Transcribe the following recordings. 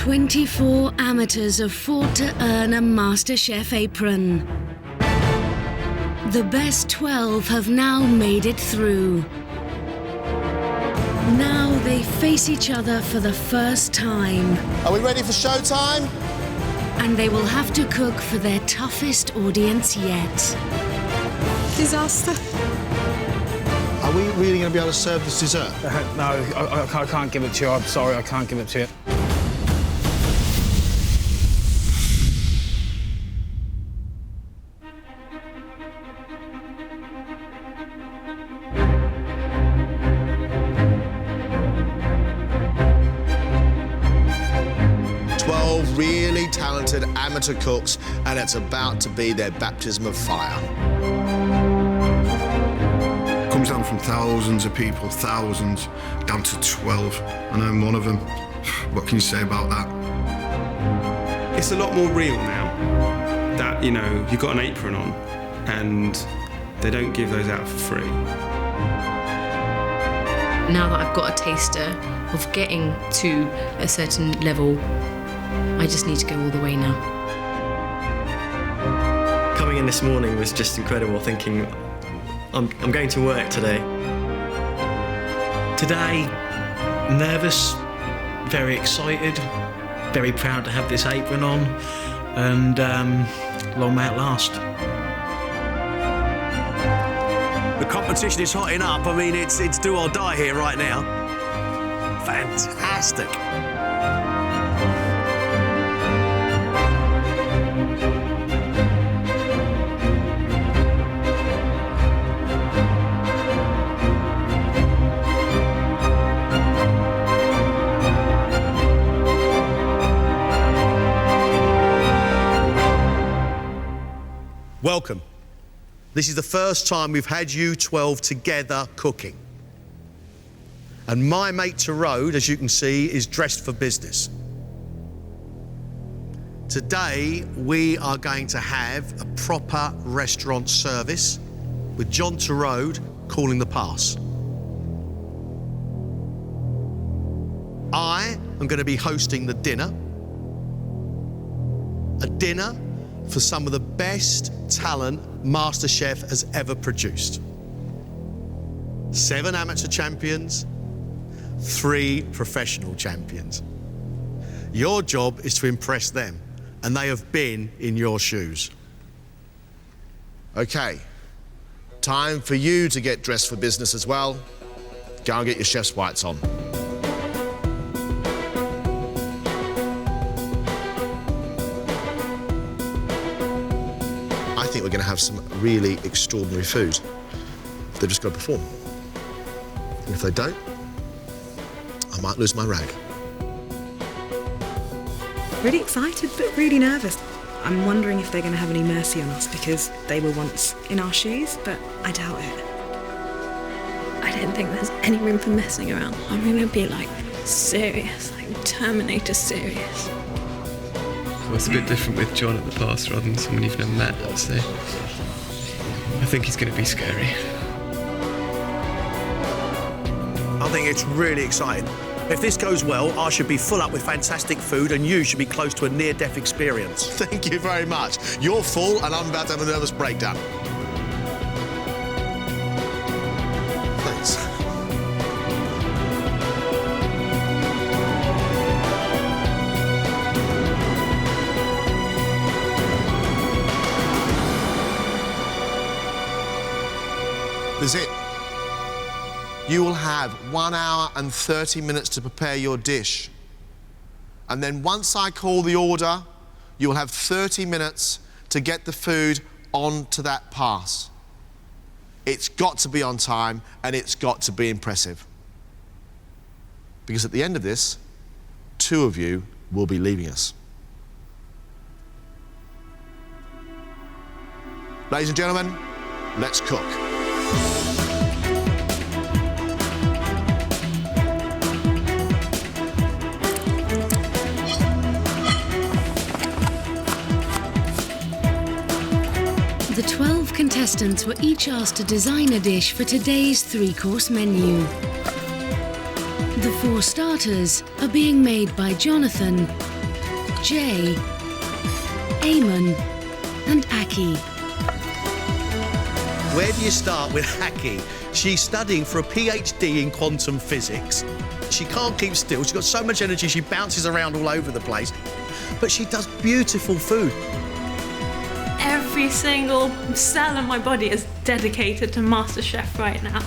24 amateurs have fought to earn a MasterChef apron. The best 12 have now made it through. Now they face each other for the first time. Are we ready for showtime? And they will have to cook for their toughest audience yet. Disaster. Are we really going to be able to serve this dessert? No, I can't give it to you. I'm sorry, I can't give it to you. Really talented amateur cooks, and it's about to be their baptism of fire. Comes down from thousands of people, thousands, down to 12, and I'm one of them. What can you say about that? It's a lot more real now that, you know, you've got an apron on and they don't give those out for free. Now that I've got a taster of getting to a certain level, I just need to go all the way now. Coming in this morning was just incredible, thinking, I'm going to work today. Today, nervous, very excited, very proud to have this apron on, and long may it last. The competition is hotting up. I mean, it's do or die here right now. Fantastic. Welcome. This is the first time we've had you 12 together cooking. And my mate Terode, as you can see, is dressed for business. Today, we are going to have a proper restaurant service with John Terode calling the pass. I am going to be hosting the dinner. A dinner for some of the best talent MasterChef has ever produced. 7 amateur champions, 3 professional champions. Your job is to impress them, and they have been in your shoes. Okay, time for you to get dressed for business as well. Go and get your chef's whites on. I think we're going to have some really extraordinary food. They've just got to perform. And if they don't, I might lose my rag. Really excited, but really nervous. I'm wondering if they're going to have any mercy on us because they were once in our shoes, but I doubt it. I don't think there's any room for messing around. I'm going to be, like, serious, like Terminator serious. Well, it's a bit different with John at the pass rather than someone you've never met, so I think he's going to be scary. I think it's really exciting. If this goes well, I should be full up with fantastic food and you should be close to a near-death experience. Thank you very much. You're full and I'm about to have a nervous breakdown. Thanks. This is it. You will have 1 hour and 30 minutes to prepare your dish. And then once I call the order, you will have 30 minutes to get the food onto that pass. It's got to be on time and it's got to be impressive. Because at the end of this, 2 of you will be leaving us. Ladies and gentlemen, let's cook. The 12 contestants were each asked to design a dish for today's 3-course menu. The 4 starters are being made by Jonathan, Jay, Eamon and Aki. Where do you start with Aki? She's studying for a PhD in quantum physics. She can't keep still. She's got so much energy, she bounces around all over the place. But she does beautiful food. Every single cell in my body is dedicated to MasterChef right now.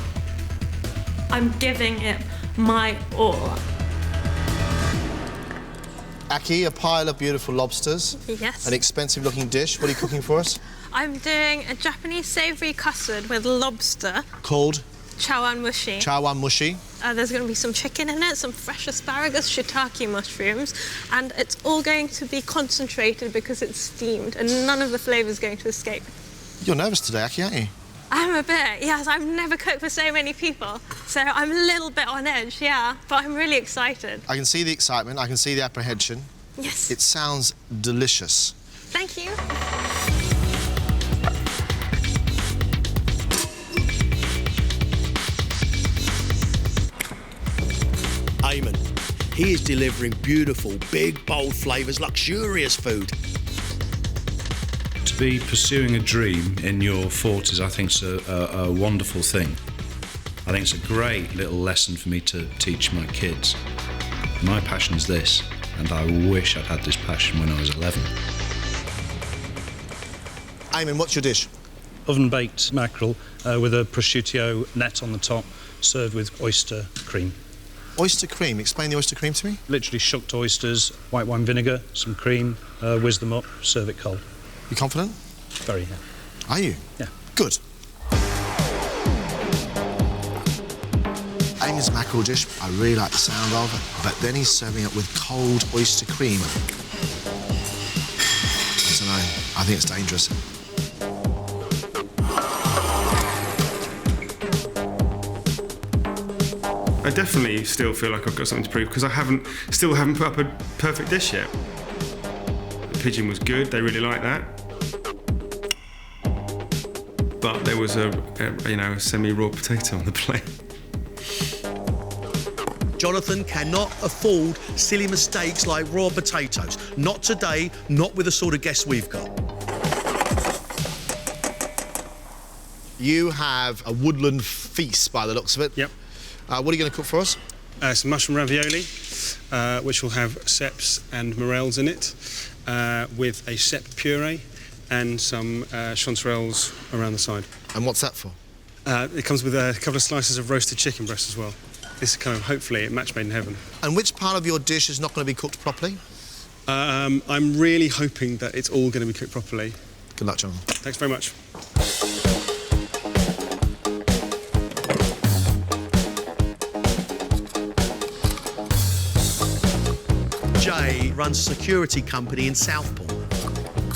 I'm giving it my all. Aki, a pile of beautiful lobsters. Yes. An expensive-looking dish. What are you cooking for us? I'm doing a Japanese savoury custard with lobster. Called? Chawan mushi. Chawan mushi. There's going to be some chicken in it, some fresh asparagus, shiitake mushrooms, and it's all going to be concentrated because it's steamed, and none of the flavour is going to escape. You're nervous today, Aki, aren't you? I'm a bit, yes. I've never cooked for so many people, so I'm a little bit on edge, yeah, but I'm really excited. I can see the excitement, I can see the apprehension. Yes. It sounds delicious. Thank you. Eamon, he is delivering beautiful, big, bold flavours, luxurious food. To be pursuing a dream in your 40s, I think is a wonderful thing. I think it's a great little lesson for me to teach my kids. My passion is this, and I wish I'd had this passion when I was 11. Eamon, what's your dish? Oven-baked mackerel with a prosciutto net on the top, served with oyster cream. Oyster cream. Explain the oyster cream to me. Literally shucked oysters, white wine vinegar, some cream, whiz them up, serve it cold. You confident? Very, yeah. Are you? Yeah. Good. Eamon's mackerel dish, I really like the sound of, but then he's serving it with cold oyster cream. I don't know. I think it's dangerous. I definitely still feel like I've got something to prove because I still haven't put up a perfect dish yet. The pigeon was good, they really liked that. But there was a semi-raw potato on the plate. Jonathan cannot afford silly mistakes like raw potatoes. Not today, not with the sort of guests we've got. You have a woodland feast by the looks of it. Yep. What are you going to cook for us? Some mushroom ravioli, which will have seps and morels in it, with a sep puree and some chanterelles around the side. And what's that for? It comes with a couple of slices of roasted chicken breast as well. This is kind of, hopefully, a match made in heaven. And which part of your dish is not going to be cooked properly? I'm really hoping that it's all going to be cooked properly. Good luck, Jonathan. Thanks very much. Jay runs a security company in Southport.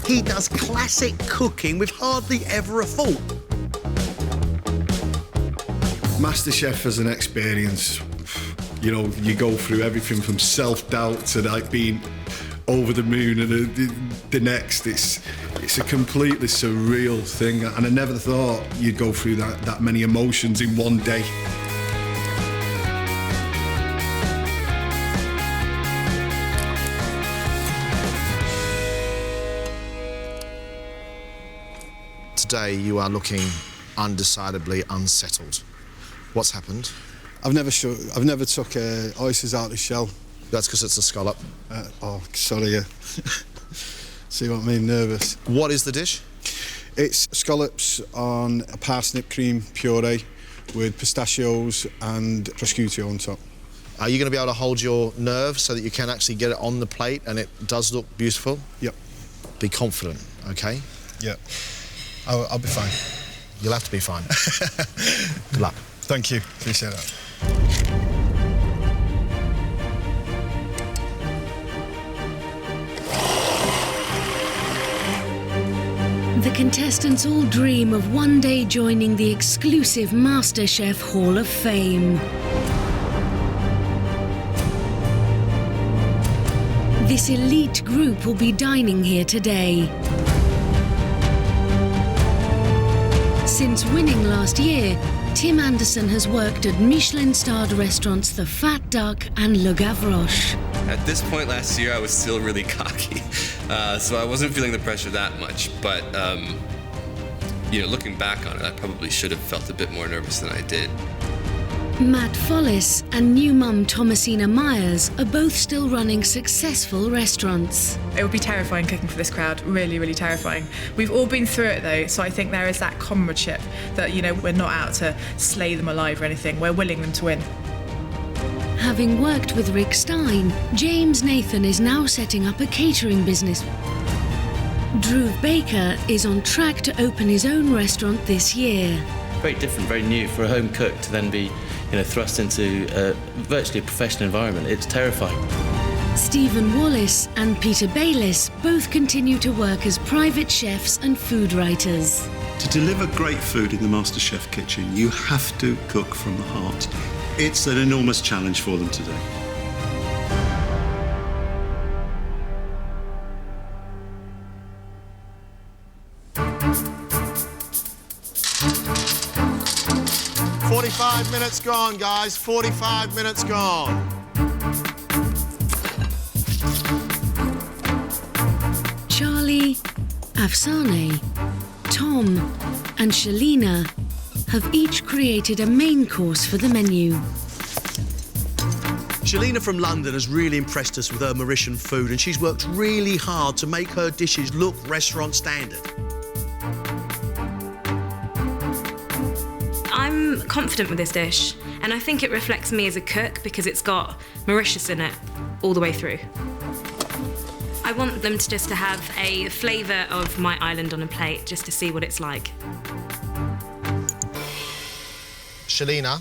He does classic cooking with hardly ever a fault. MasterChef as an experience, you know, you go through everything from self-doubt to like being over the moon, and the next, it's a completely surreal thing, and I never thought you'd go through that many emotions in one day. Today you are looking undecidedly unsettled. What's happened? I've never took oysters out of the shell. That's because it's a scallop. Sorry. See what I mean? Nervous. What is the dish? It's scallops on a parsnip cream puree with pistachios and prosciutto on top. Are you going to be able to hold your nerve so that you can actually get it on the plate and it does look beautiful? Yep. Be confident, OK? Yep. I'll be fine. You'll have to be fine. Good luck. Thank you. Appreciate that. The contestants all dream of one day joining the exclusive MasterChef Hall of Fame. This elite group will be dining here today. Since winning last year, Tim Anderson has worked at Michelin-starred restaurants The Fat Duck and Le Gavroche. At this point last year, I was still really cocky, so I wasn't feeling the pressure that much. But you know, looking back on it, I probably should have felt a bit more nervous than I did. Matt Follis and new mum Thomasina Myers are both still running successful restaurants. It would be terrifying cooking for this crowd, really, really terrifying. We've all been through it though, so I think there is that comradeship that, you know, we're not out to slay them alive or anything, we're willing them to win. Having worked with Rick Stein, James Nathan is now setting up a catering business. Drew Baker is on track to open his own restaurant this year. Very different, very new for a home cook to then be, you know, thrust into virtually a professional environment. It's terrifying. Stephen Wallace and Peter Bayliss both continue to work as private chefs and food writers. To deliver great food in the MasterChef kitchen, you have to cook from the heart. It's an enormous challenge for them today. "45 minutes gone, guys. 45 minutes gone." Charlie, Afsane, Tom and Shalina have each created a main course for the menu. Shalina from London has really impressed us with her Mauritian food, and she's worked really hard to make her dishes look restaurant standard. I'm confident with this dish, and I think it reflects me as a cook because it's got Mauritius in it all the way through. I want them to just to have a flavour of my island on a plate, just to see what it's like. Shalina,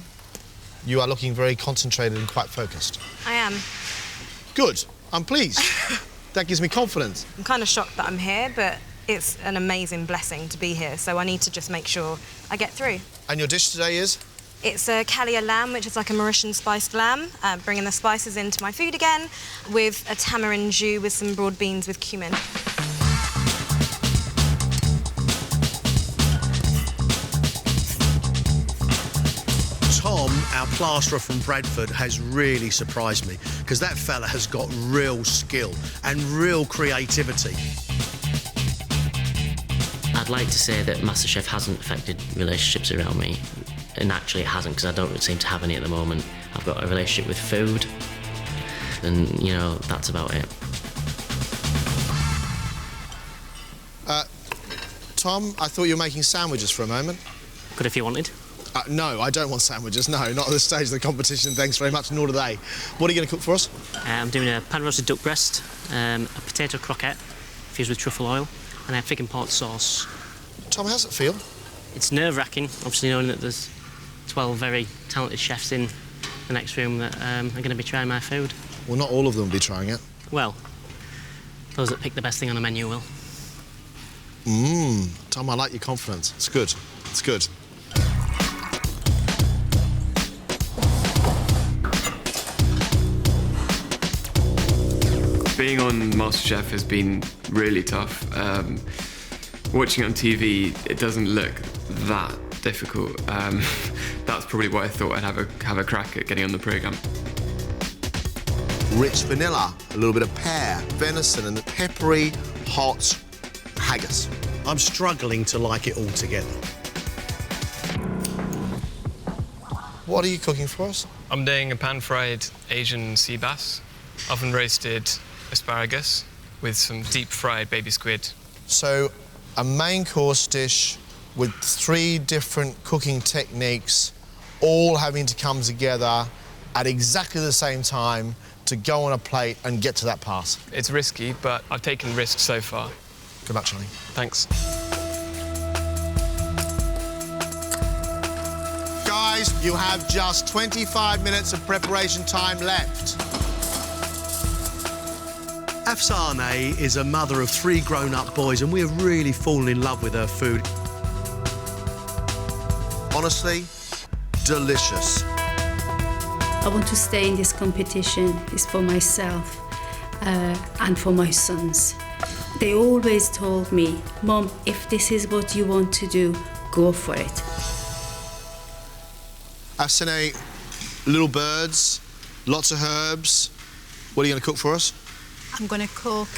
you are looking very concentrated and quite focused. I am. Good. I'm pleased. That gives me confidence. I'm kind of shocked that I'm here, but it's an amazing blessing to be here, so I need to just make sure I get through. And your dish today is? It's a Kalia lamb, which is like a Mauritian spiced lamb, bringing the spices into my food again, with a tamarind jus with some broad beans with cumin. Tom, our plasterer from Bradford, has really surprised me, because that fella has got real skill and real creativity. I'd like to say that MasterChef hasn't affected relationships around me, and actually it hasn't, because I don't seem to have any at the moment. I've got a relationship with food, and, you know, that's about it. Tom, I thought you were making sandwiches for a moment. Good if you wanted. No, I don't want sandwiches, no, not at this stage of the competition, thanks very much, nor do they. What are you going to cook for us? I'm doing a pan-roasted duck breast, a potato croquette, infused with truffle oil, and a fig and pork sauce. Tom, how's it feel? It's nerve-wracking, obviously knowing that there's 12 very talented chefs in the next room that are going to be trying my food. Well, not all of them will be trying it. Well, those that pick the best thing on the menu will. Tom, I like your confidence. It's good. It's good. Being on MasterChef has been really tough. Watching it on TV, it doesn't look that difficult. That's probably why I thought I'd have a crack at getting on the programme. Rich vanilla, a little bit of pear, venison, and peppery, hot haggis. I'm struggling to like it all together. What are you cooking for us? I'm doing a pan-fried Asian sea bass, oven-roasted asparagus with some deep-fried baby squid. So, a main course dish with 3 different cooking techniques, all having to come together at exactly the same time to go on a plate and get to that pass. It's risky, but I've taken risks so far. Good luck, Charlie. Thanks. Guys, you have just 25 minutes of preparation time left. Afsane is a mother of 3 grown-up boys, and we have really fallen in love with her food. Honestly, delicious. I want to stay in this competition. It's for myself and for my sons. They always told me, Mom, if this is what you want to do, go for it. Afsane, little birds, lots of herbs. What are you going to cook for us? I'm going to cook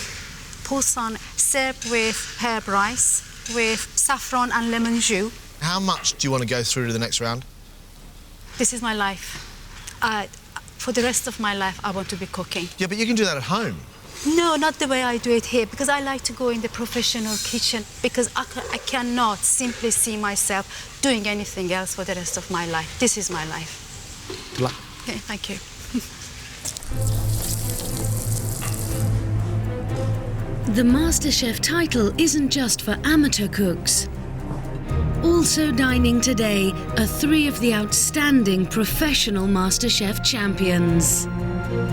poisson served with herb rice with saffron and lemon jus. How much do you want to go through to the next round? This is my life. For the rest of my life, I want to be cooking. Yeah, but you can do that at home. No, not the way I do it here, because I like to go in the professional kitchen, because I cannot simply see myself doing anything else for the rest of my life. This is my life. Good luck. Okay, thank you. The MasterChef title isn't just for amateur cooks. Also dining today are 3 of the outstanding professional MasterChef champions.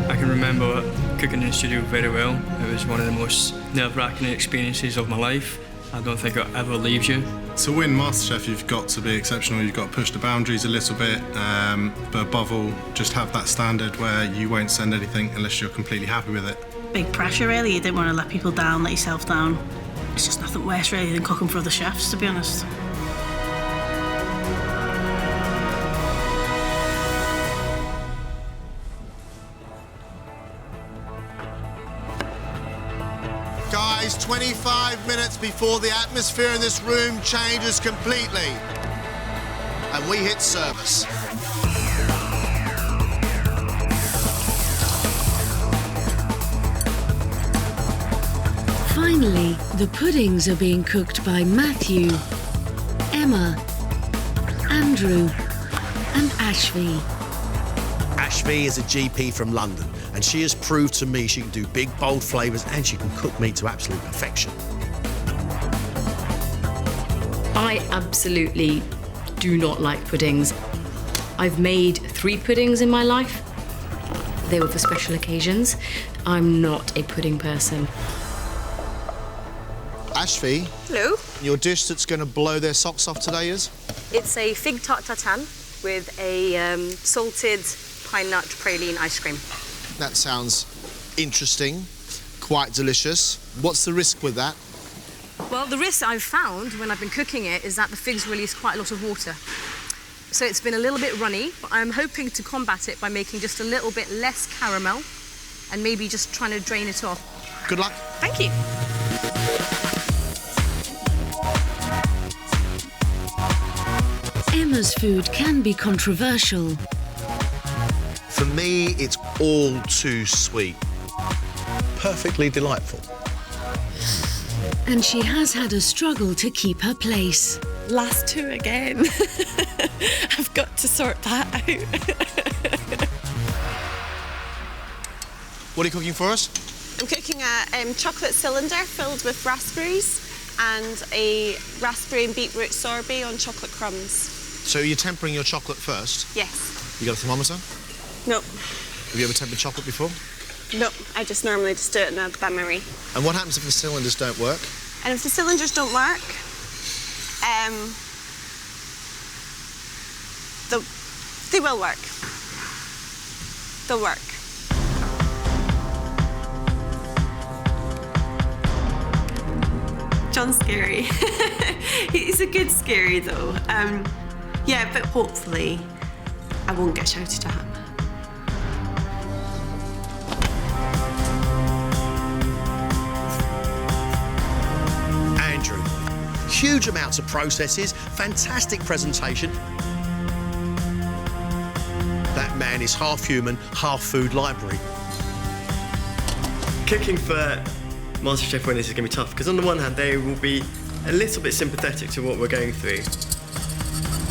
I can remember cooking in the studio very well. It was one of the most nerve-wracking experiences of my life. I don't think it ever leaves you. To win MasterChef, you've got to be exceptional. You've got to push the boundaries a little bit, but above all, just have that standard where you won't send anything unless you're completely happy with it. Big pressure, really. You didn't want to let people down, let yourself down. It's just nothing worse, really, than cooking for other chefs, to be honest. Guys, 25 minutes before the atmosphere in this room changes completely. And we hit service. Finally, the puddings are being cooked by Matthew, Emma, Andrew, and Ashvi. Ashvi is a GP from London, and she has proved to me she can do big, bold flavours and she can cook meat to absolute perfection. I absolutely do not like puddings. I've made 3 puddings in my life. They were for special occasions. I'm not a pudding person. Ashvi. Hello. Your dish that's going to blow their socks off today is? It's a fig tart tatin with a salted pine nut praline ice cream. That sounds interesting, quite delicious. What's the risk with that? Well, the risk I've found when I've been cooking it is that the figs release quite a lot of water. So it's been a little bit runny, but I'm hoping to combat it by making just a little bit less caramel and maybe just trying to drain it off. Good luck. Thank you. Emma's food can be controversial. For me, it's all too sweet. Perfectly delightful. And she has had a struggle to keep her place. Last 2 again. I've got to sort that out. What are you cooking for us? I'm cooking a chocolate cylinder filled with raspberries and a raspberry and beetroot sorbet on chocolate crumbs. So you're tempering your chocolate first? Yes. You got a thermometer? No. Have you ever tempered chocolate before? No, I just normally just do it in a bain-marie. And what happens if the cylinders don't work? And if the cylinders don't work, they will work. They'll work. John's scary. He's a good scary though. Yeah, but hopefully I won't get shouted at. Andrew, huge amounts of processes, fantastic presentation. That man is half human, half food library. Cooking for MasterChef winners is going to be tough because on the one hand they will be a little bit sympathetic to what we're going through,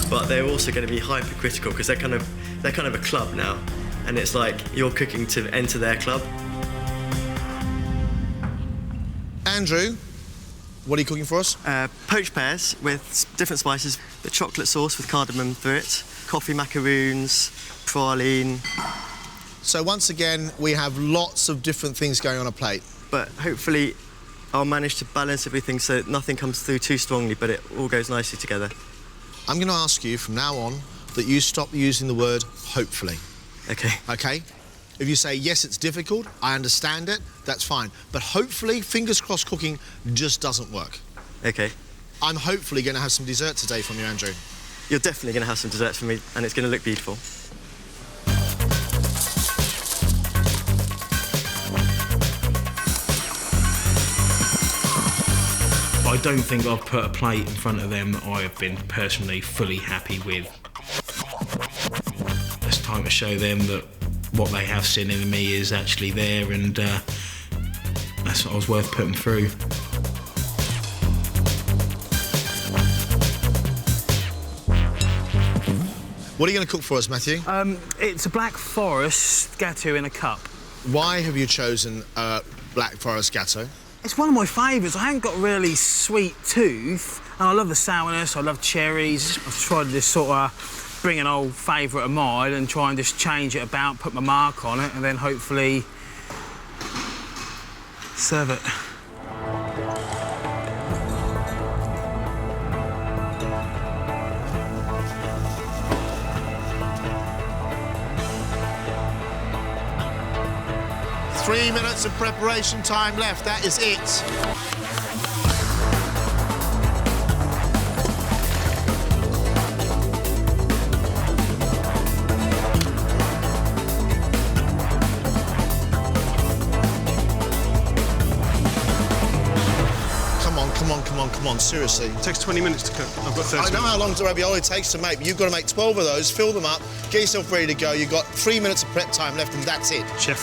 but they're also going to be hypercritical because they're kind of a club now, and it's like you're cooking to enter their club. Andrew, what are you cooking for us? Poached pears with different spices, the chocolate sauce with cardamom through it, coffee macaroons, praline. So once again, we have lots of different things going on a plate. But hopefully I'll manage to balance everything so that nothing comes through too strongly, but it all goes nicely together. I'm going to ask you from now on that you stop using the word hopefully. OK. OK? If you say, yes, it's difficult, I understand it, that's fine. But hopefully, fingers crossed, cooking just doesn't work. OK. I'm hopefully going to have some dessert today from you, Andrew. You're definitely going to have some desserts from me, and it's going to look beautiful. I don't think I've put a plate in front of them that I have been personally fully happy with. It's time to show them that what they have seen in me is actually there, and that's what I was worth putting through. What are you going to cook for us, Matthew? It's a Black Forest gâteau in a cup. Why have you chosen Black Forest gâteau? It's one of my favourites. I haven't got a really sweet tooth, and I love the sourness, I love cherries. I've tried to just sort of bring an old favourite of mine and try and just change it about, put my mark on it, and then hopefully serve it. Three minutes of preparation time left, that is it. Come on, seriously. It takes 20 minutes to cook. I've got 30. I know how long the ravioli takes to make, but you've got to make 12 of those, fill them up, get yourself ready to go. You've got 3 minutes of prep time left, and that's it. Chef.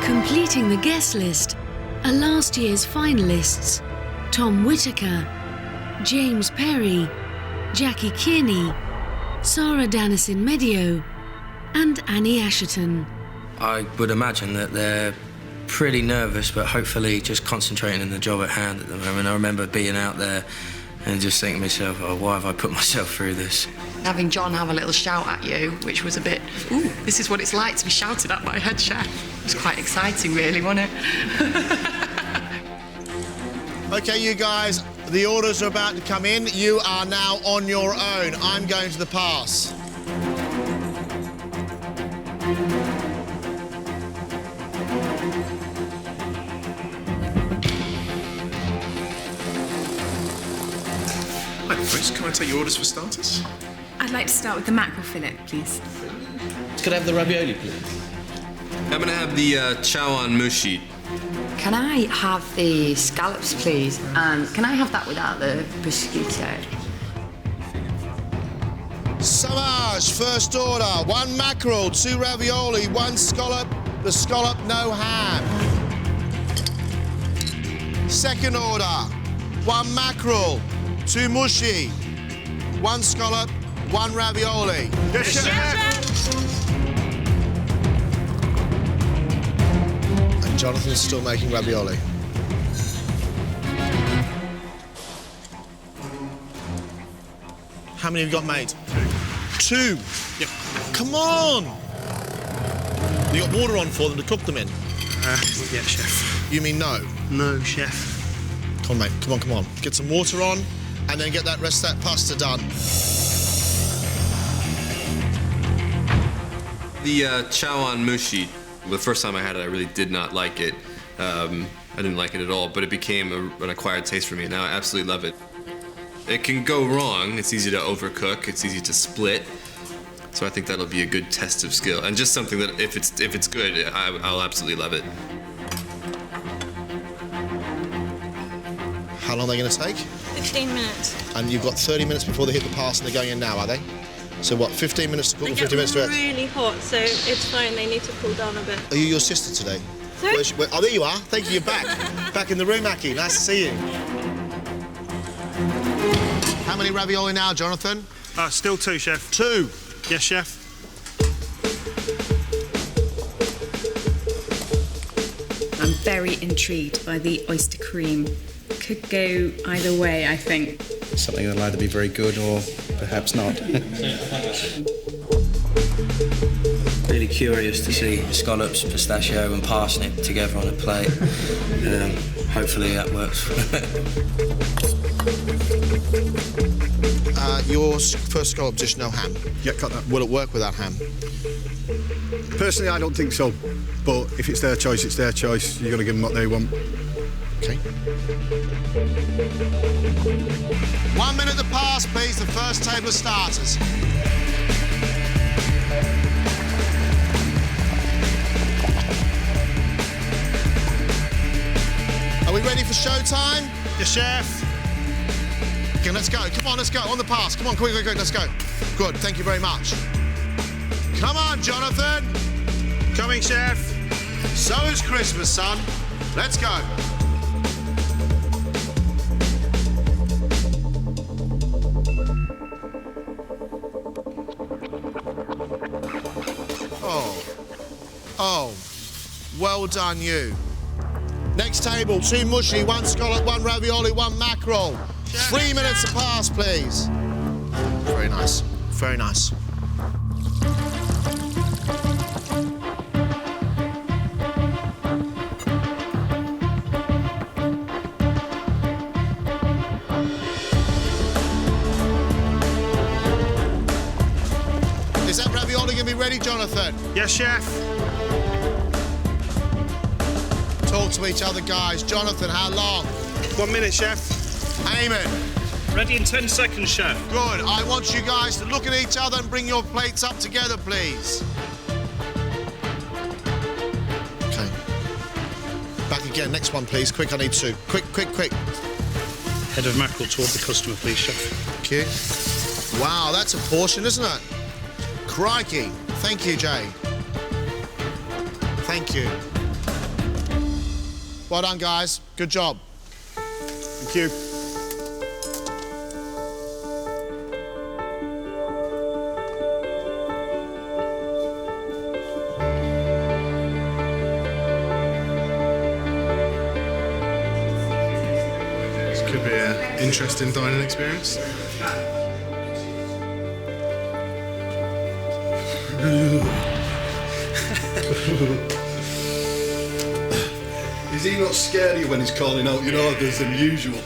Completing the guest list are last year's finalists Tom Whitaker, James Perry, Jackie Kearney, Sarah Dannison-Medio and Annie Asherton. I would imagine that they're pretty nervous, but hopefully just concentrating on the job at hand at the moment. I remember being out there and just thinking to myself, oh, why have I put myself through this? Having John have a little shout at you, which was a bit, ooh, this is what it's like to be shouted at by a head chef. It was quite exciting, really, wasn't it? OK, you guys, the orders are about to come in. You are now on your own. I'm going to the pass. Hi, Chris, can I take your orders for starters? I'd like to start with the mackerel fillet, please. Could I have the ravioli, please? I'm gonna have the chawan mushi. Can I have the scallops, please? And can I have that without the prosciutto? Savage, first order. 1 mackerel, 2 ravioli, 1 scallop. The scallop, no ham. Second order. 1 mackerel, 2 mushi, 1 scallop, 1 ravioli. Yes, chef. And Jonathan's still making ravioli. How many have you got made? 2. Yep. Come on! You got water on for them to cook them in? Yeah, chef. You mean no? No, chef. Come on, mate. Come on. Get some water on, and then get that rest of that pasta done. The chawan mushi. The first time I had it, I really did not like it. I didn't like it at all, but it became an acquired taste for me. Now I absolutely love it. It can go wrong. It's easy to overcook. It's easy to split. So I think that'll be a good test of skill, and just something that if it's good, I'll absolutely love it. How long are they going to take? 15 minutes. And you've got 30 minutes before they hit the pass, and they're going in now, are they? So what, 15 minutes to cook and 15 minutes to... They get really hot, so it's fine. They need to cool down a bit. Are you your sister today? Sorry? Oh, there you are. Thank you, you're back. Back in the room, Aki. Nice to see you. How many ravioli now, Jonathan? Still 2, chef. 2? Yes, chef. I'm very intrigued by the oyster cream. Could go either way, I think. Something that'll either be very good or perhaps not. Really curious to see scallops, pistachio and parsnip together on a plate. Hopefully that works. Your first scallop dish, no ham? Yeah, cut that. Will it work without ham? Personally, I don't think so. But if it's their choice, it's their choice. You've got to give them what they want. OK. 1 minute to pass, please. The first table of starters. for showtime? Yes, chef. Okay, let's go. Come on, let's go. On the pass. Come on, quick, let's go. Good, thank you very much. Come on, Jonathan. Coming, chef. So is Christmas, son. Let's go. Oh, well done, you. Next table, 2 mushy, 1 scallop, 1 ravioli, 1 mackerel. 3 minutes to pass, please. Very nice, very nice. Is that ravioli gonna be ready, Jonathan? Yes, chef. Talk to each other, guys. Jonathan, how long? 1 minute, chef. Eamon. Ready in 10 seconds, chef. Good. I want you guys to look at each other and bring your plates up together, please. Okay. Back again. Next one, please. Quick, I need 2. Quick. Head of mackerel toward the customer, please, chef. Thank you. Wow, that's a portion, isn't it? Crikey. Thank you, Jay. Thank you. Well done, guys. Good job. Thank you. This could be an interesting dining experience. Is he not scared of you when he's calling out your orders than usual?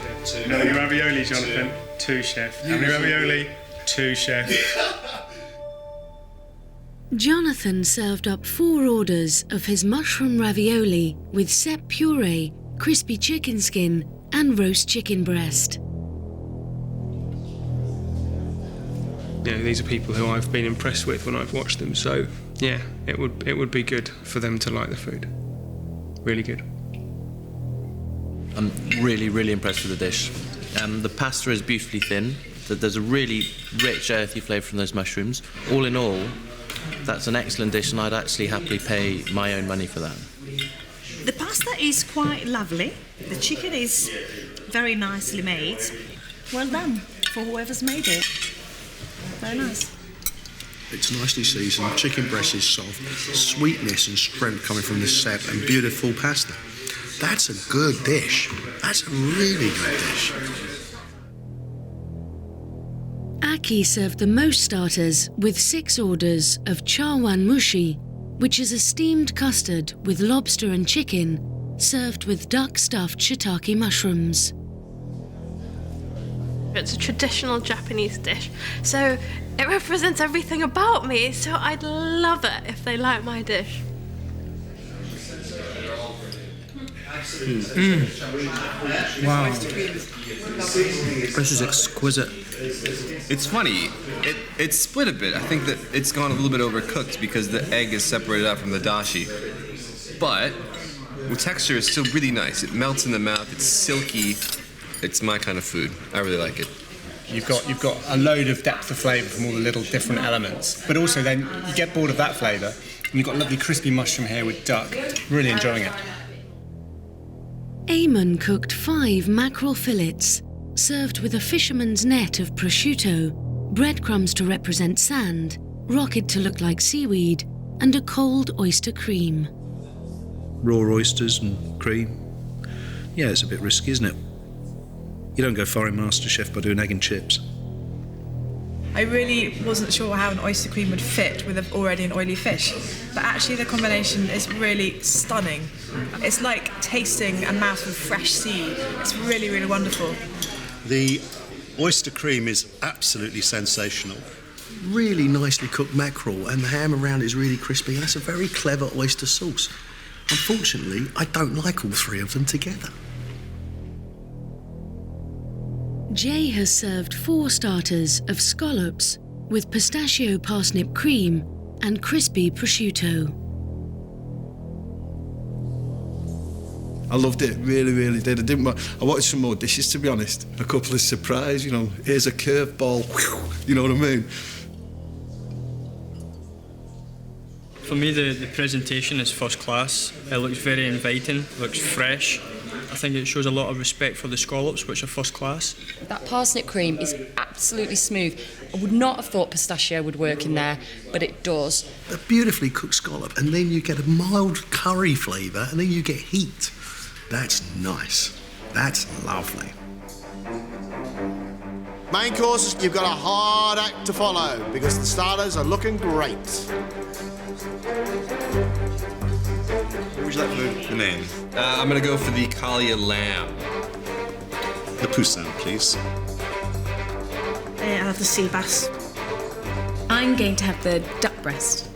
No, your ravioli, Jonathan. 2, chef. How many ravioli? 2, chef. Jonathan served up 4 orders of his mushroom ravioli with sep puree, crispy chicken skin and roast chicken breast. You know, these are people who I've been impressed with when I've watched them, so yeah, it would be good for them to like the food. Really good. I'm really impressed with the dish. The pasta is beautifully thin. There's a really rich earthy flavour from those mushrooms. All in all, that's an excellent dish, and I'd actually happily pay my own money for that. The pasta is quite lovely. The chicken is very nicely made. Well done for whoever's made it. Very nice. It's nicely seasoned, chicken breast is soft, sweetness and strength coming from the sep, and beautiful pasta. That's a good dish. That's a really good dish. Aki served the most starters with 6 orders of chawan mushi, which is a steamed custard with lobster and chicken, served with duck-stuffed shiitake mushrooms. It's a traditional Japanese dish, so it represents everything about me, so I'd love it if they like my dish. Wow. This is exquisite. It's funny, it's split a bit. I think that it's gone a little bit overcooked because the egg is separated out from the dashi. But the texture is still really nice. It melts in the mouth, it's silky. It's my kind of food. I really like it. You've got a load of depth of flavour from all the little different elements, but also then you get bored of that flavour, and you've got lovely crispy mushroom here with duck. Really enjoying it. Eamon cooked 5 mackerel fillets, served with a fisherman's net of prosciutto, breadcrumbs to represent sand, rocket to look like seaweed, and a cold oyster cream. Raw oysters and cream. Yeah, it's a bit risky, isn't it? You don't go far in MasterChef by doing egg and chips. I really wasn't sure how an oyster cream would fit with already an oily fish, but actually the combination is really stunning. It's like tasting a mouthful of fresh sea. It's really wonderful. The oyster cream is absolutely sensational. Really nicely cooked mackerel, and the ham around it is really crispy, and that's a very clever oyster sauce. Unfortunately, I don't like all 3 of them together. Jay has served 4 starters of scallops with pistachio parsnip cream and crispy prosciutto. I loved it, really, really did. I wanted some more dishes, to be honest. A couple of surprise, you know, here's a curveball, you know what I mean? For me, the presentation is first class. It looks very inviting, looks fresh. I think it shows a lot of respect for the scallops, which are first class. That parsnip cream is absolutely smooth. I would not have thought pistachio would work in there, but it does. A beautifully cooked scallop, and then you get a mild curry flavour, and then you get heat. That's nice. That's lovely. Main courses, you've got a hard act to follow because the starters are looking great. What would you like for the main? I'm gonna go for the Kalia lamb. The poussin, please. I'll have the sea bass. I'm going to have the duck breast.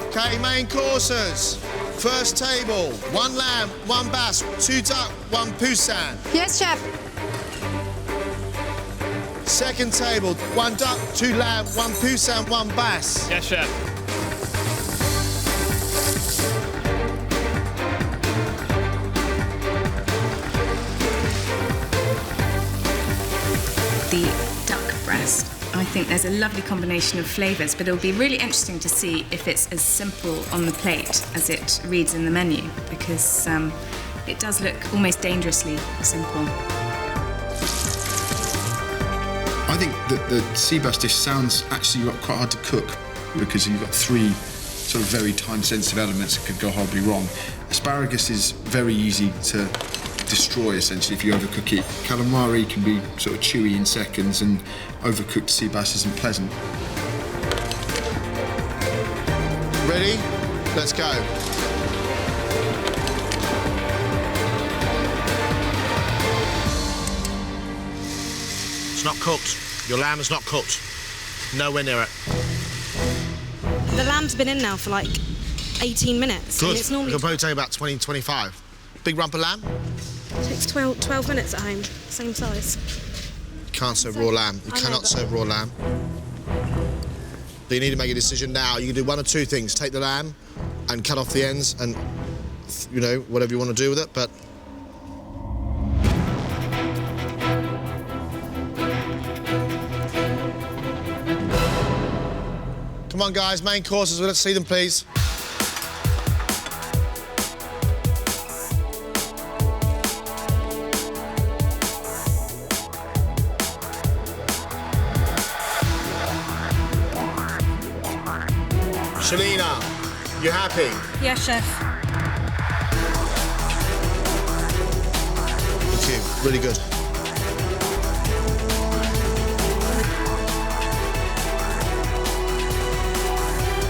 Okay, main courses. First table, 1 lamb, 1 bass, 2 duck, 1 poussin. Yes, chef. Second table, 1 duck, 2 lamb, 1 poussin, 1 bass. Yes, chef. The duck breast. I think there's a lovely combination of flavours, but it'll be really interesting to see if it's as simple on the plate as it reads in the menu, because it does look almost dangerously simple. I think that the sea bass dish sounds actually quite hard to cook because you've got 3 sort of very time-sensitive elements that could go horribly wrong. Asparagus is very easy to destroy, essentially, if you overcook it. Calamari can be sort of chewy in seconds, and overcooked sea bass isn't pleasant. Ready? Let's go. It's not cooked. Your lamb is not cooked. Nowhere near it. The lamb's been in now for like 18 minutes. Good. And it's normally It'll probably take about 20, 25. Big rump of lamb? takes 12 minutes at home, same size. You can't serve raw lamb. You cannot serve raw lamb. But you need to make a decision now. You can do one of 2 things. Take the lamb and cut off the ends and, you know, whatever you want to do with it, but... Come on, guys, main courses. Let's see them, please. Shalina, you happy? Yes, chef. Thank you. Really good.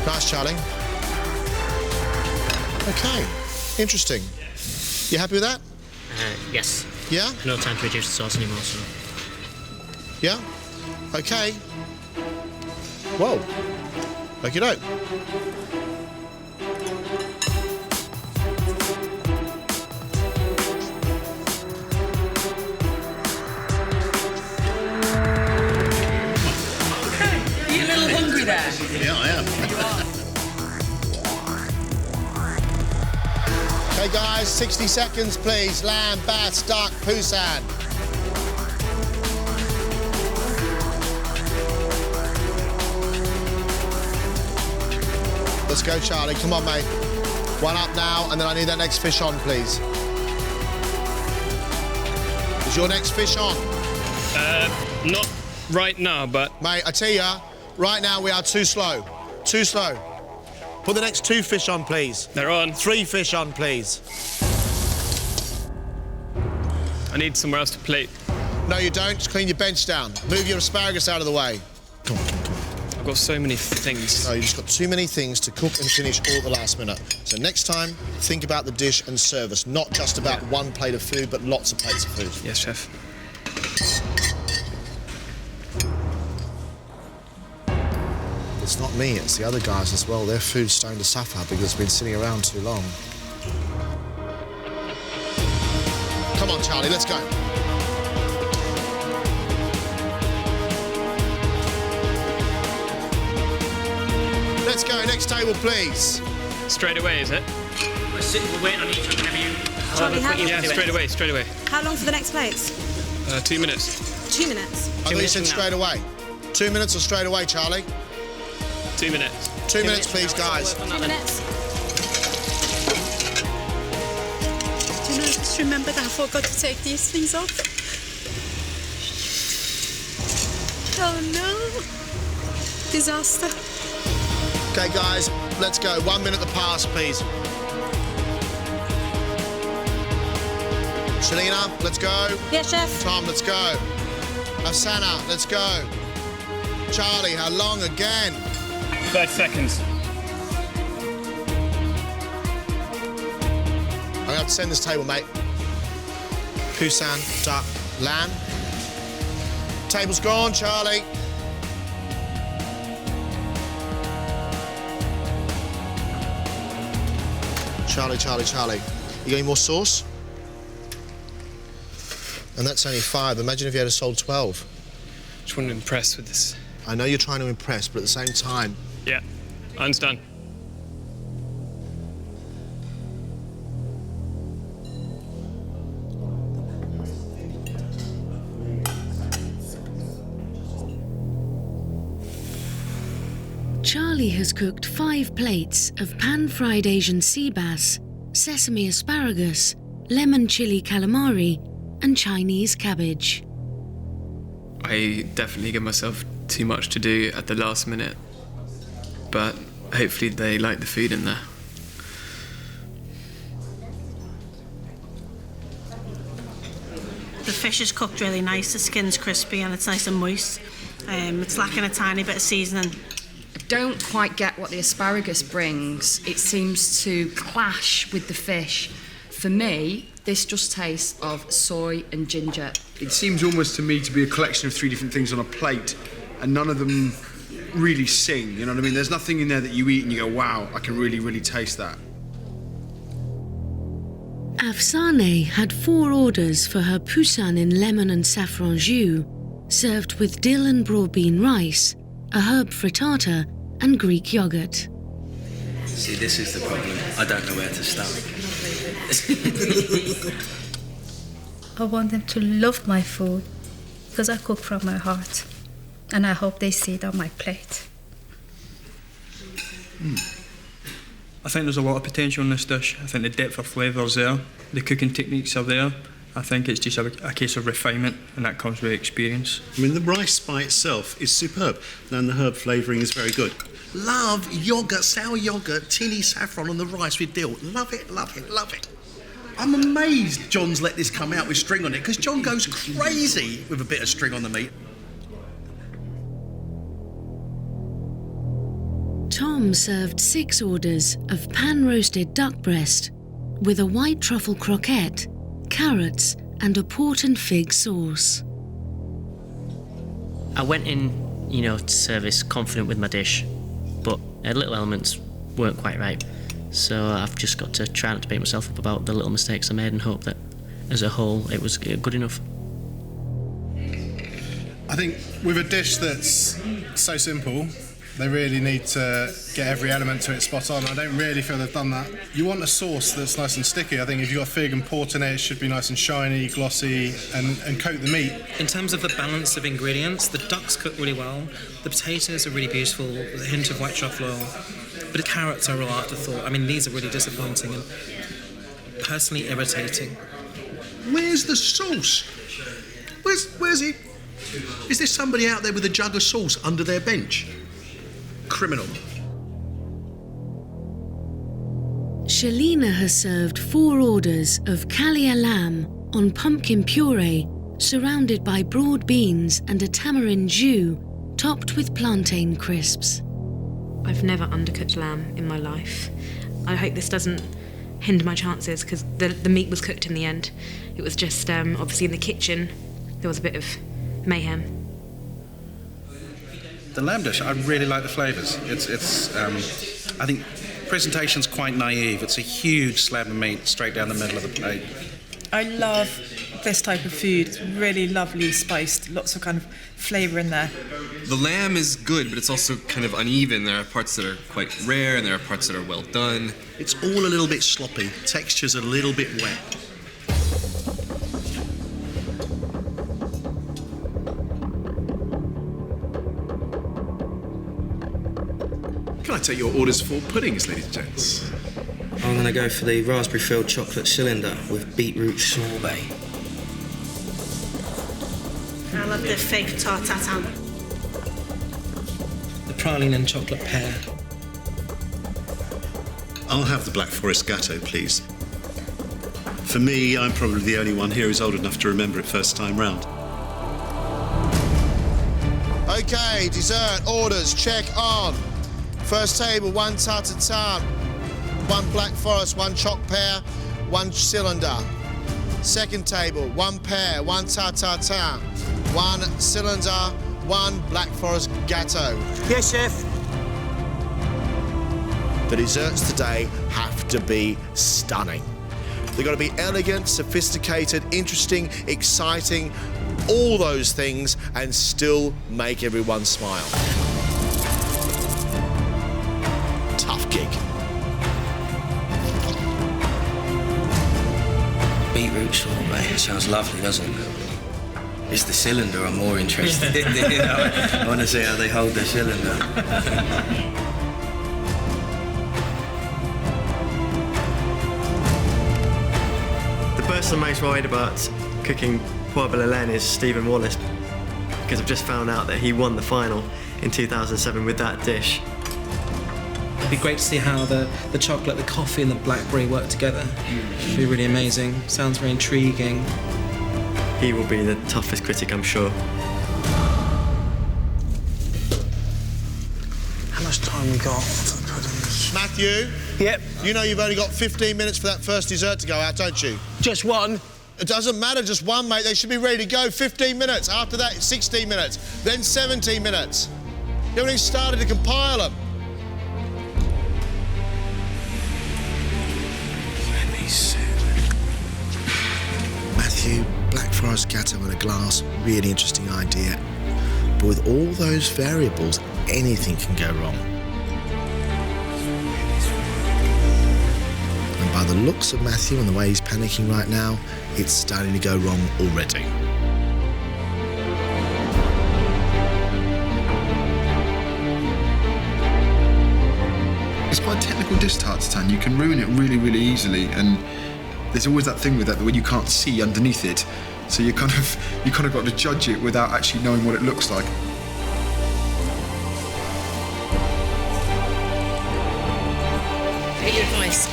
Nice, Charlie. Okay, interesting. You happy with that? Yes. Yeah? No time to reduce the sauce anymore, so... Yeah? Okay. Whoa. Okie doke. Are you a little hungry there? Yeah, I am. Okay, guys, 60 seconds, please. Lamb, bass, duck, poussin. Let's go, Charlie. Come on, mate. 1 up now, and then I need that next fish on, please. Is your next fish on? Not right now, but... Mate, I tell ya, right now we are too slow. Too slow. Put the next 2 fish on, please. They're on. 3 fish on, please. I need somewhere else to plate. No, you don't. Just clean your bench down. Move your asparagus out of the way. Come on, come on, come on. I've got so many things. No, you just got too many things to cook and finish all at the last minute. So next time, think about the dish and service, not just about 1 plate of food, but lots of plates of food. Yes, chef. It's not me, it's the other guys as well. Their food's starting to suffer because it's been sitting around too long. Come on, Charlie, let's go. Let's go, next table, please. Straight away, is it? We're waiting on each other whenever you... Charlie, how long? Yeah, straight away. How long for the next plates? 2 minutes. 2 minutes. I thought you said straight away. 2 minutes or straight away, Charlie? 2 minutes. 2 minutes, please, guys. 2 minutes. Do you know, just remember that I forgot to take these things off. Oh no. Disaster. Okay, guys, let's go. 1 minute to pass, please. Shalina, let's go. Yes, chef. Tom, let's go. Afsana, let's go. Charlie, how long again? 30 seconds. I'm gonna have to send this table, mate. Poussin, duck, lamb. Table's gone, Charlie. Charlie. You got any more sauce? And that's only 5. Imagine if you had sold 12. Just want to impress with this. I know you're trying to impress, but at the same time... Yeah, I understand. Charlie has cooked 5 plates of pan-fried Asian sea bass, sesame asparagus, lemon chili calamari, and Chinese cabbage. I definitely give myself too much to do at the last minute, but hopefully they like the food in there. The fish is cooked really nice, the skin's crispy and it's nice and moist. It's lacking a tiny bit of seasoning. I don't quite get what the asparagus brings. It seems to clash with the fish. For me, this just tastes of soy and ginger. It seems almost to me to be a collection of 3 different things on a plate, and none of them really sing, you know what I mean? There's nothing in there that you eat and you go, wow, I can really, really taste that. Afsane had 4 orders for her poussin in lemon and saffron jus, served with dill and broad bean rice, a herb frittata, and Greek yogurt. See, this is the problem. I don't know where to start. I want them to love my food because I cook from my heart, and I hope they see it on my plate. I think there's a lot of potential in this dish. I think the depth of flavour is there, the cooking techniques are there. I think it's just a case of refinement, and that comes with experience. I mean, the rice by itself is superb, and the herb flavouring is very good. Love yoghurt, sour yoghurt, tinny saffron on the rice with dill. Love it, love it, love it. I'm amazed John's let this come out with string on it, because John goes crazy with a bit of string on the meat. Tom served 6 orders of pan-roasted duck breast with a white truffle croquette, carrots, and a port and fig sauce. I went in, to service confident with my dish, but little elements weren't quite right. So I've just got to try not to beat myself up about the little mistakes I made and hope that, as a whole, it was good enough. I think with a dish that's so simple, they really need to get every element to it spot on. I don't really feel they've done that. You want a sauce that's nice and sticky. I think if you've got fig and port in it, it should be nice and shiny, glossy, and coat the meat. In terms of the balance of ingredients, the duck's cooked really well, the potatoes are really beautiful, with a hint of white truffle oil, but the carrots are a real afterthought. I mean, these are really disappointing and personally irritating. Where's the sauce? Where's it? Is there somebody out there with a jug of sauce under their bench? Criminal. Shalina has served 4 orders of kalia lamb on pumpkin puree, surrounded by broad beans and a tamarind jus, topped with plantain crisps. I've never undercooked lamb in my life. I hope this doesn't hinder my chances, because the meat was cooked in the end. It was just, obviously in the kitchen, there was a bit of mayhem. The lamb dish, I really like the flavours. I think presentation's quite naive. It's a huge slab of meat straight down the middle of the plate. I love this type of food. It's really lovely spiced, lots of kind of flavour in there. The lamb is good, but it's also kind of uneven. There are parts that are quite rare, and there are parts that are well done. It's all a little bit sloppy. Texture's a little bit wet. Can I take your orders for puddings, ladies and gents? I'm going to go for the raspberry-filled chocolate cylinder with beetroot sorbet. I love the fake tart tatin. The praline and chocolate pear. I'll have the Black Forest Gatto, please. For me, I'm probably the only one here who's old enough to remember it first time round. Okay, dessert orders, check on. First table, 1 tart tatin, 1 Black Forest, 1 choc pear, 1 cylinder. Second table, 1 pear, 1 tart tatin, 1 cylinder, 1 Black Forest Gatto. Yes, chef. The desserts today have to be stunning. They've got to be elegant, sophisticated, interesting, exciting, all those things, and still make everyone smile. Tough gig. Beetroot sorbet. Sounds lovely, doesn't it? It's the cylinder I'm more interested in. You know? I want to see how they hold the cylinder. The person I'm most worried about cooking poire Belle is Stephen Wallace, because I've just found out that he won the final in 2007 with that dish. It'd be great to see how the chocolate, the coffee and the blackberry work together. It'd be really amazing. Sounds very intriguing. He will be the toughest critic, I'm sure. How much time we got for the puddings? Matthew? Yep. You know you've only got 15 minutes for that first dessert to go out, don't you? Just one? It doesn't matter, just one, mate. They should be ready to go. 15 minutes. After that, 16 minutes. Then 17 minutes. You haven't even started to compile them. Let me see. Matthew, Black Forest Gatto in a glass, really interesting idea. But with all those variables, anything can go wrong. And by the looks of Matthew and the way he's panicking right now, it's starting to go wrong already. It's quite a technical dish, tart tatin. You can ruin it really, really easily, and there's always that thing with that when you can't see underneath it, so you kind of got to judge it without actually knowing what it looks like. Take your advice.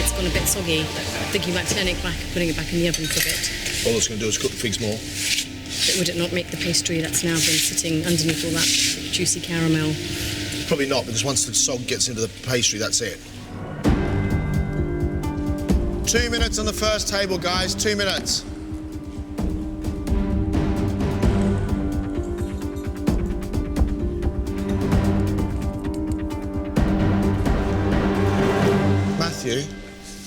It's gone a bit soggy. Thinking about turning it back and putting it back in the oven for a bit. All it's going to do is cook the figs more. But would it not make the pastry that's now been sitting underneath all that juicy caramel? Probably not, because once the sog gets into the pastry, that's it. 2 minutes on the first table, guys. 2 minutes. Matthew,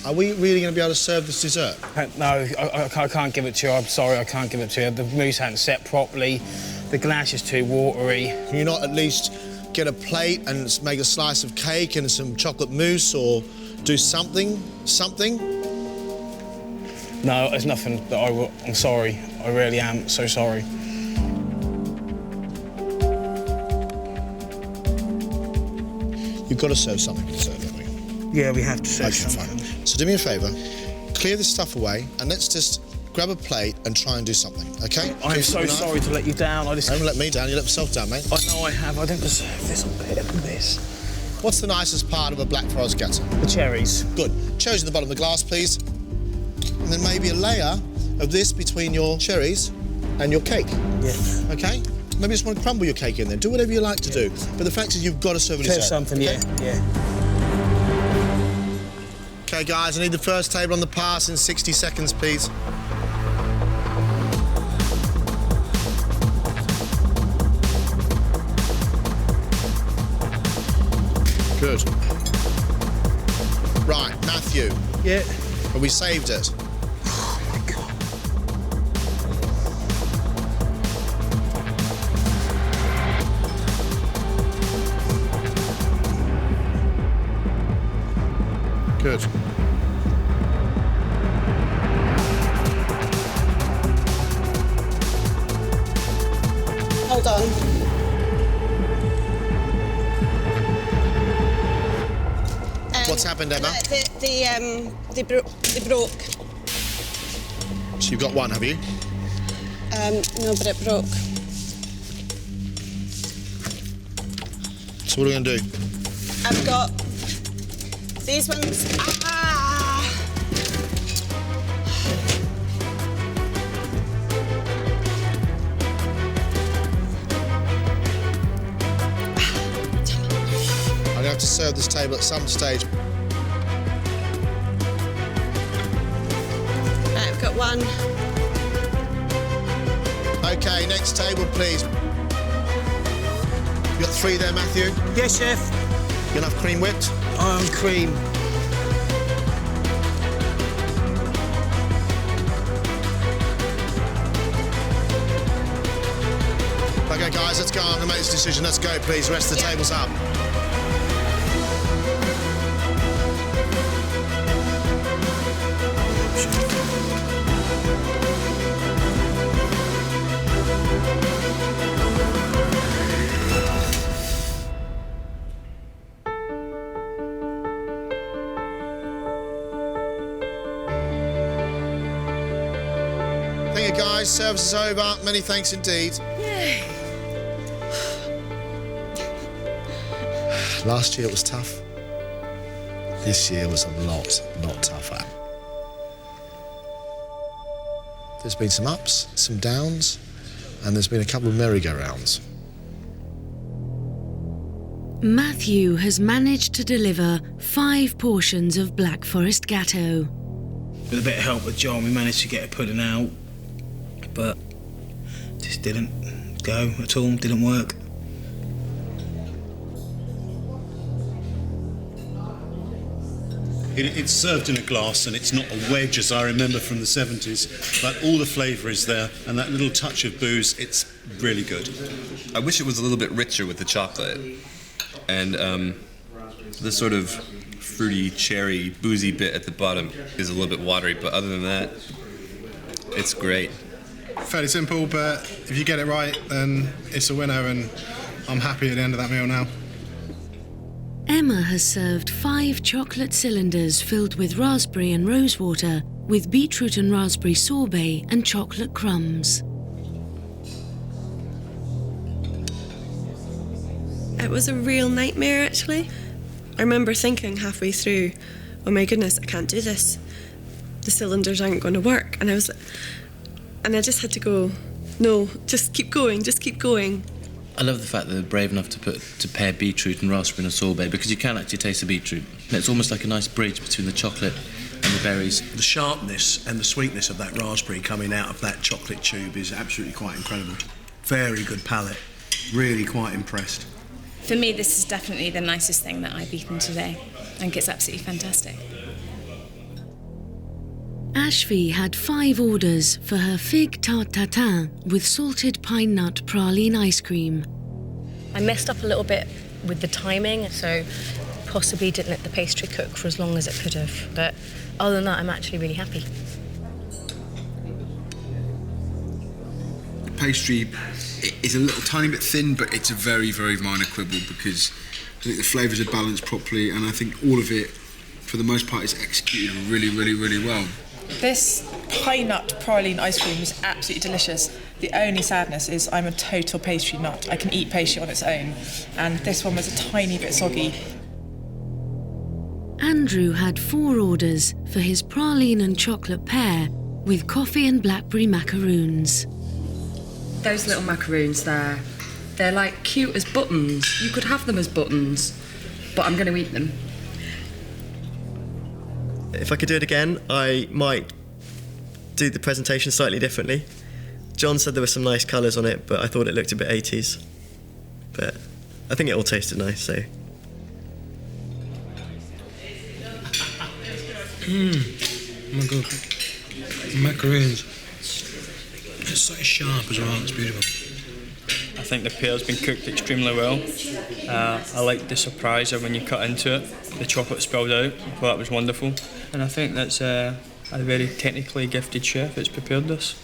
are we really going to be able to serve this dessert? No, I can't give it to you. I'm sorry, I can't give it to you. The mousse hasn't set properly. The glass is too watery. Can you not at least get a plate and make a slice of cake and some chocolate mousse, or do something? No, there's nothing that I will. I'm sorry. I really am so sorry. You've got to serve something with dessert, don't we? Yeah, we have to serve something. Fine. So do me a favour, clear this stuff away, and let's just grab a plate and try and do something, OK? I'm so sorry to let you down. You haven't let me down, you let yourself down, mate. I know I have. I don't deserve this. I'm better than this. What's the nicest part of a Black Forest Gatto? The cherries. Good. Cherries in the bottom of the glass, please. And then maybe a layer of this between your cherries and your cake. Yeah. OK? Maybe just want to crumble your cake in there. Do whatever you like to do. But the fact is you've got to serve it Serve dessert. something, okay? yeah. OK, guys, I need the first table on the pass in 60 seconds, please. Good. Right, Matthew. Yeah? Have we saved it? Oh, my God. Good. Hold on. What's happened, Emma? They broke. So you've got one, have you? No, but it broke. So what are we going to do? I've got these ones. I'm going to have to serve this table at some stage. Right, I've got one. OK, next table, please. You got 3 there, Matthew? Yes, chef. You gonna have cream whipped? Cream. OK, guys, let's go. I'm gonna make this decision. Let's go, please. The rest of the table's up. Thank you, guys. Service is over. Many thanks indeed. Last year it was tough. This year was a lot tougher. There's been some ups, some downs, and there's been a couple of merry-go-rounds. Matthew has managed to deliver 5 portions of Black Forest Gatto. With a bit of help with John, we managed to get a pudding out, but just didn't go at all, didn't work. It's served in a glass and it's not a wedge as I remember from the 70s, but all the flavour is there and that little touch of booze, it's really good. I wish it was a little bit richer with the chocolate. And the sort of fruity, cherry, boozy bit at the bottom is a little bit watery, but other than that, it's great. Fairly simple, but if you get it right, then it's a winner, and I'm happy at the end of that meal now. Emma has served 5 chocolate cylinders filled with raspberry and rosewater, with beetroot and raspberry sorbet and chocolate crumbs. It was a real nightmare, actually. I remember thinking halfway through, oh my goodness, I can't do this. The cylinders aren't going to work. And I just had to go, no, just keep going, just keep going. I love the fact that they're brave enough to pair beetroot and raspberry in a sorbet, because you can actually taste the beetroot. And it's almost like a nice bridge between the chocolate and the berries. The sharpness and the sweetness of that raspberry coming out of that chocolate tube is absolutely quite incredible. Very good palate. Really quite impressed. For me, this is definitely the nicest thing that I've eaten today. I think it's absolutely fantastic. Ashvi had 5 orders for her fig tarte tatin with salted pine nut praline ice cream. I messed up a little bit with the timing, so possibly didn't let the pastry cook for as long as it could have. But other than that, I'm actually really happy. The pastry is a little tiny bit thin, but it's a very, very minor quibble because I think the flavours are balanced properly, and I think all of it, for the most part, is executed really, really, really well. This pine nut praline ice cream is absolutely delicious. The only sadness is I'm a total pastry nut. I can eat pastry on its own, and this one was a tiny bit soggy. Andrew had 4 orders for his praline and chocolate pear with coffee and blackberry macaroons. Those little macaroons there, they're like cute as buttons. You could have them as buttons, but I'm going to eat them. If I could do it again, I might do the presentation slightly differently. John said there were some nice colours on it, but I thought it looked a bit 80s. But I think it all tasted nice, so. Oh my god. Macaroons. It's so sharp as well, it's beautiful. I think the pear's been cooked extremely well. I liked the surprise of when you cut into it, the chocolate spilled out. I thought that was wonderful. And I think that's a very technically gifted chef that's prepared this.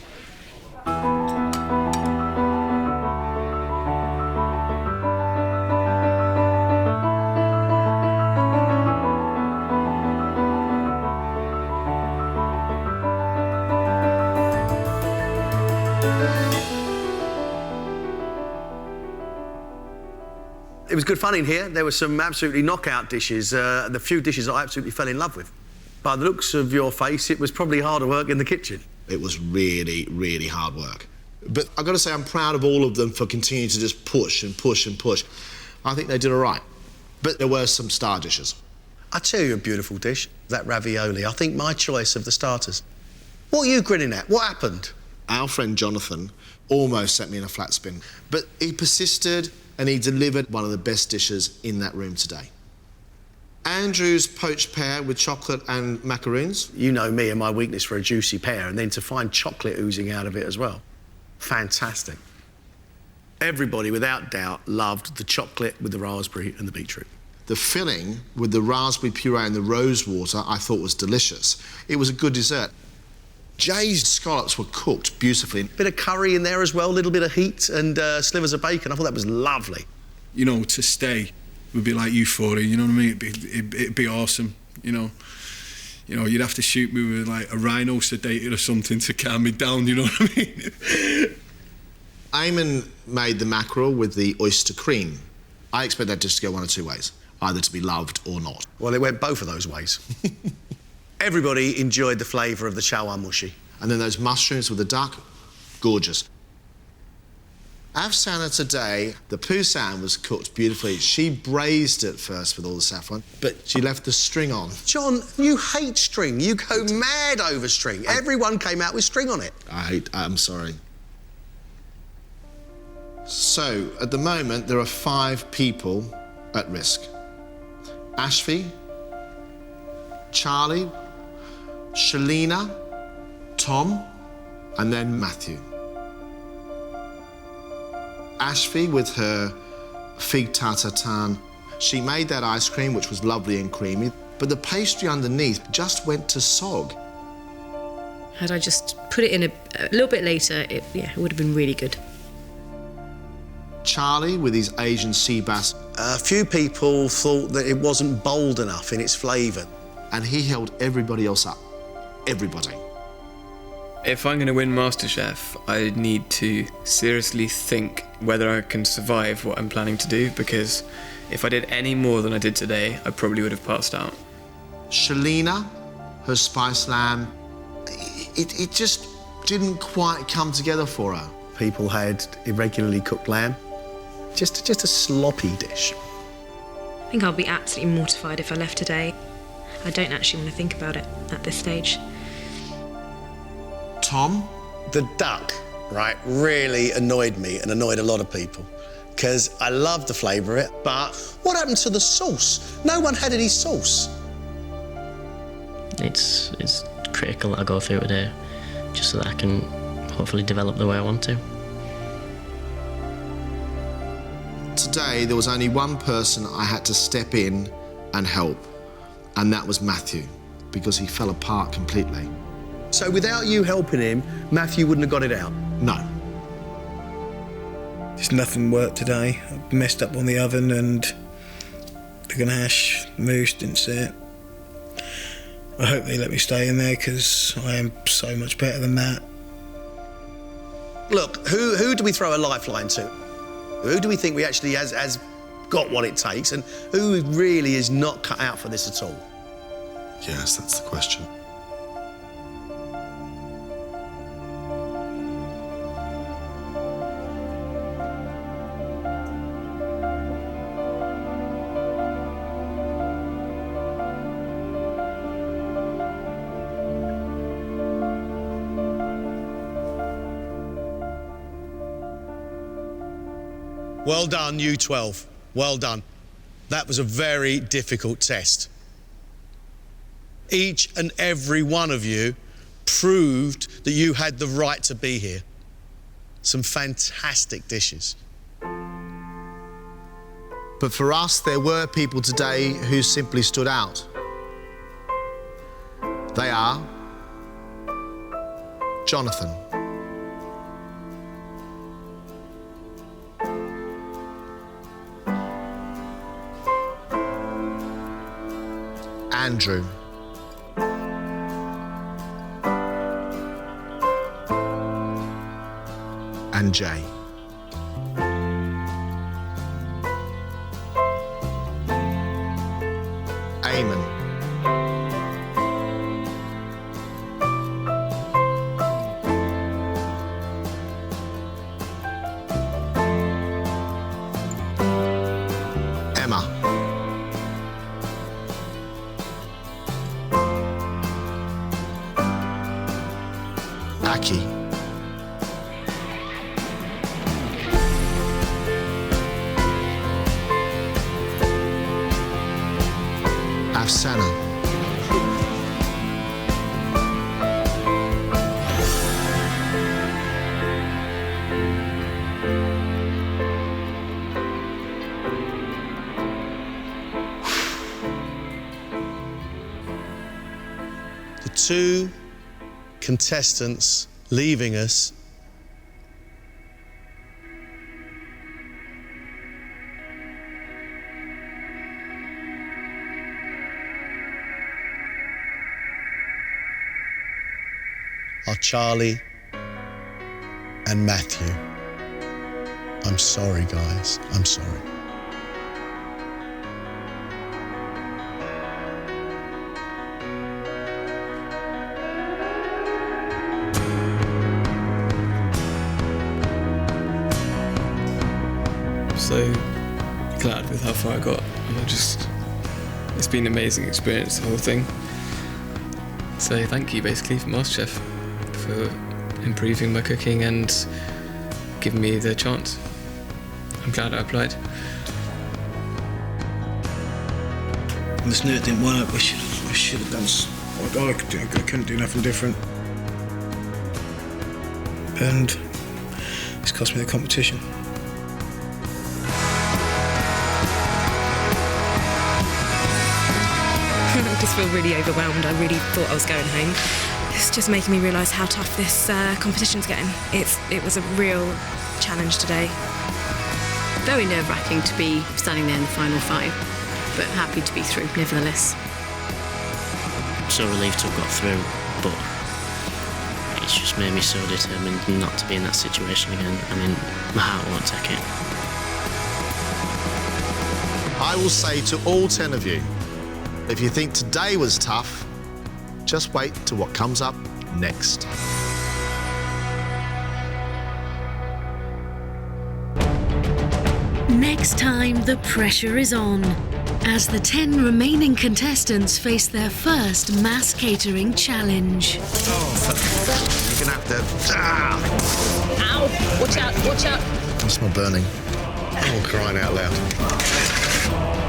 It was good fun in here. There were some absolutely knockout dishes, the few dishes I absolutely fell in love with. By the looks of your face, it was probably harder work in the kitchen. It was really, really hard work. But I've got to say I'm proud of all of them for continuing to just push and push and push. I think they did all right. But there were some star dishes. I tell you a beautiful dish, that ravioli. I think my choice of the starters. What are you grinning at? What happened? Our friend Jonathan almost sent me in a flat spin, but he persisted and he delivered one of the best dishes in that room today. Andrew's poached pear with chocolate and macaroons. You know me and my weakness for a juicy pear, and then to find chocolate oozing out of it as well. Fantastic. Everybody, without doubt, loved the chocolate with the raspberry and the beetroot. The filling with the raspberry puree and the rose water I thought was delicious. It was a good dessert. Jay's scallops were cooked beautifully. Bit of curry in there as well, a little bit of heat and slivers of bacon. I thought that was lovely. You know, to stay would be like euphoria, you know what I mean? It'd be awesome, you know. You know, you'd have to shoot me with like a rhino sedated or something to calm me down, you know what I mean? Eamon made the mackerel with the oyster cream. I expect that dish to go one of two ways, either to be loved or not. Well, it went both of those ways. Everybody enjoyed the flavour of the chawan mushi. And then those mushrooms with the duck, gorgeous. Afsana today, the poussin was cooked beautifully. She braised it first with all the saffron, but she left the string on. John, you hate string. You go mad over string. Everyone came out with string on it. I'm sorry. So, at the moment, there are 5 people at risk. Ashvi, Charlie, Shalina, Tom, and then Matthew. Ashvi, with her fig tartatan, she made that ice cream, which was lovely and creamy, but the pastry underneath just went to sog. Had I just put it in a little bit later, it would have been really good. Charlie, with his Asian sea bass. A few people thought that it wasn't bold enough in its flavour. And he held everybody else up. Everybody. If I'm going to win MasterChef, I need to seriously think whether I can survive what I'm planning to do, because if I did any more than I did today, I probably would have passed out. Shalina, her spice lamb, it just didn't quite come together for her. People had irregularly cooked lamb. Just a sloppy dish. I think I'll be absolutely mortified if I left today. I don't actually want to think about it at this stage. Tom? The duck, right, really annoyed me and annoyed a lot of people because I loved the flavour of it, but what happened to the sauce? No one had any sauce. It's critical that I go through it today just so that I can hopefully develop the way I want to. Today, there was only one person I had to step in and help, and that was Matthew, because he fell apart completely. So without you helping him, Matthew wouldn't have got it out? No. Just nothing worked today. I messed up on the oven and the ganache mousse, didn't see it. I hope they let me stay in there because I am so much better than that. Look, who do we throw a lifeline to? Who do we think we actually has got what it takes, and who really is not cut out for this at all? Yes, that's the question. Well done, U12. Well done. That was a very difficult test. Each and every one of you proved that you had the right to be here. Some fantastic dishes. But for us, there were people today who simply stood out. They are Jonathan, Andrew, and Jay. Eamon. Emma. Aki. Afsana. The two contestants leaving us are Charlie and Matthew. I'm sorry, guys. I'm sorry. So glad with how far I got. It's been an amazing experience, the whole thing. So thank you basically for MasterChef for improving my cooking and giving me the chance. I'm glad I applied. I just knew it didn't work. I should have done. I couldn't do nothing different. And it's cost me the competition. I just feel really overwhelmed. I really thought I was going home. It's just making me realise how tough this competition's getting. It was a real challenge today. Very nerve-wracking to be standing there in the final five, but happy to be through nevertheless. So relieved to have got through, but it's just made me so determined not to be in that situation again. I mean, my heart won't take it. I will say to all 10 of you, if you think today was tough, just wait till what comes up next. Next time, the pressure is on, as the 10 remaining contestants face their first mass catering challenge. Oh, you're gonna have to... Ow! Watch out, watch out. I smell burning. Oh, crying out loud.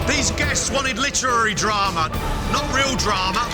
These guests wanted literary drama, not real drama.